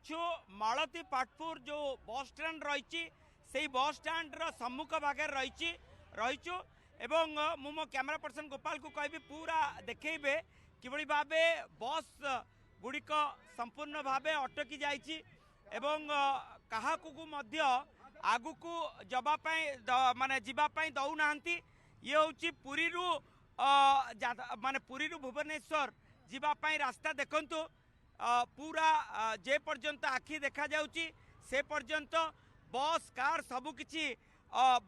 अच्छु मालती पाटपुर जो bus stand रही से बस स्टैंड सम्मुख भागे रहीचु एवं मु मो कैमरा पर्सन गोपाल को कहबी पूरा देखेबे किभली भाबे बस गुड़िक संपूर्ण भावे अटकी जाइछि एवं काहाकू मध्य आगुकू माने जीवापाई दौनाहांती ये हूँ पुरी माने पुरी भुवनेश्वर जीवापाई रास्ता देखंतु पूरा जे पर्यंत आखि देखा जाउची से पर्यंत बस कार सबुकिछि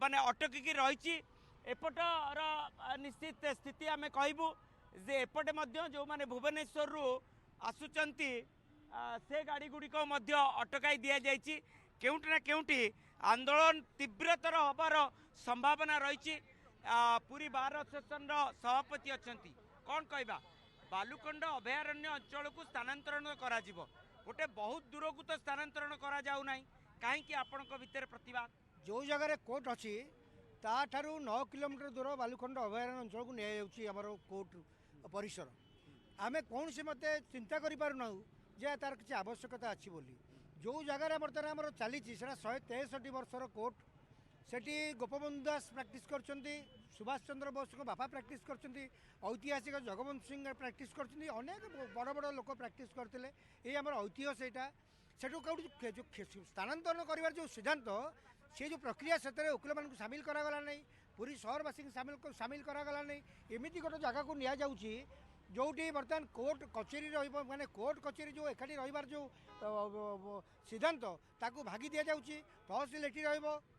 माने अटकिकी रही एपटर निश्चित स्थिति आम कहबू जे एपटे मध्य जो माने भुवनेश्वर रु आसुचंती से गाड़ी गुड़िक अटकाई दि जाइछि केउटी ना केउटी आंदोलन तीव्रतर हबार संभावना रही पुरी बार सेसन सभापति अछंती कौन कहबा बालुकंड अभयारण्य अंचल को स्थानांतरण करा जिवो गोटे बहुत दूर को तो स्थानांतरण करा जाउ नाही काहेकि आपनक भितर प्रतिवाद जो जगह कोर्ट अच्छी ताठारू 9 किलोमीटर दूर बालुखंड अभयारण्य अंचल को निया कोर्ट परिसर आमे कौन से मत चिंता करूँ जे तार किसी आवश्यकता अच्छी बोली जो जगार बर्तमान आम चली 163 वर्षर कोर्ट सेठी गोपबंधु दास प्रैक्टिस करछंती सुभाष चंद्र बोस को बापा प्रैक्टिस करछंती ऐतिहासिक जगबंधु सिंह प्रैक्टिस करछंती अनेक बड़ बड़ लोक प्रैक्टिस करते ये आम ऐतिह्य सेठू कौट जो स्थानांतरण कर जो सिद्धांत से जो प्रक्रिया से वकिल मान सामिल करागला नहीं पूरी सहरवासी सामिल करागला नहीं एमती गोटे जगह को निया जाउची जोटी बर्तमान कोर्ट कचेरी माने कोर्ट कचेरी जो एकाठी रही जो सिद्धांत ताकू भागी दि जाऊँगी तहसिल एटी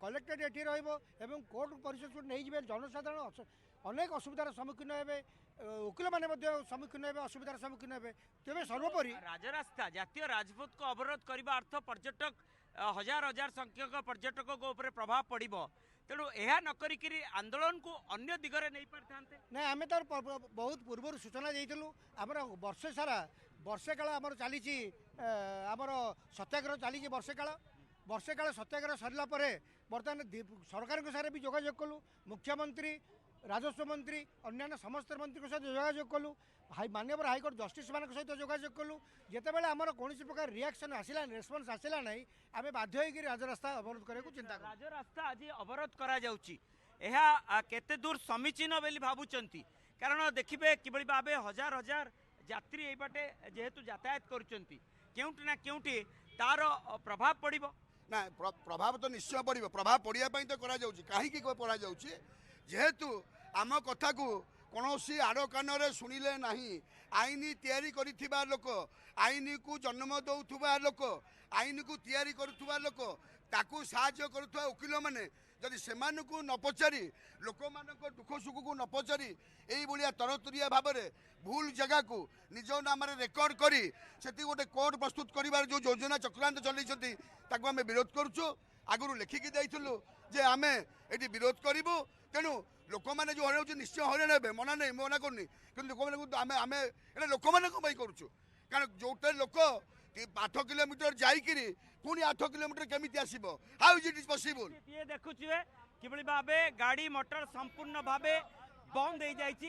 कलेक्टेड एटी एवं कोर्ट परिषद को नहीं जाए जनसाधारण अनेक असुविधार सम्मुखीन हे वकिल मैंने सम्मुखीन हे असुविधार सम्मुखीन हे तेज सर्वोपरि राजरास्ता जातीय राजपथ को अवरोध करने अर्थ पर्यटक हजार हजार संख्यक पर्यटकों को ऊपर प्रभाव पड़ो तेणु यह नकरी आंदोलन को अन्य दिगरे नहीं पारि था ना आम तो बहुत पूर्व सूचना देलु आमर वर्षे सारा वर्षे काल आमर चली आमर सत्याग्रह चली वर्षे काल सत्याग्रह सरला बर्तमान सरकार सारे भी जोगाजोग कलु मुख्यमंत्री राजस्व मंत्री अन्य समस्त मंत्री सहित जोगाजोग कलु माननीय हाईकोर्ट जस्टिस मान सहित जोगाजोग कलु जितेबाला आमर कौन प्रकार रिएक्शन आसला रेस्पन्स आसला ना आम बाध्य होकर राजरास्ता अवरोध करने चिंता राजरास्ता आज अवरोध करा जाउची एहा केते दूर समीचीन बोली भावुचंती कारण देखिबे किबळी भाबे हजार हजार यात्री एई बाटे जेहेतु यातायात करूचंती केउटी ना केउटी तार प्रभाव पड़िबो ना प्रभाव तो निश्चय पड़िबो प्रभाव पड़िया पई तो करा जाउची काहे की पड़ा जाउची जेहेतु आम कथा को कौनसी आड़ कान शुणिले नहीं आईन तैयारी करिथिबा लोक आईन को जन्म दौथुबा लोक आईन को तैयारी करुथुबा लोक ताकू साहाय्य करुथुबा वकिल माने जदि सेमानकु न पचारि लोक मानक दुख सुख को न पचारि एई भलिया तरतरिया भाव में भूल जगह को निज नाम रेकर्ड करी सेति गोटे कोर्ट प्रस्तुत करिवार जो योजना चक्रांत चलैछंती ताकू आमे विरोध करूछु आगुरु लेखिकी दैथिलु जे आमे एटी विरोध करिवु तेणु लोक मैंने जो हर निश्चय हरण हे मना नहीं मना करनी कि लोक मैंने ये लोक मान करूँ कारण जो लोक 8 किलोमीटर जाइए पुणी 8 किलोमीटर केमी आसो how is it is possible देखुए कि भावे गाड़ी मोटर संपूर्ण भावे बंद हो जाए।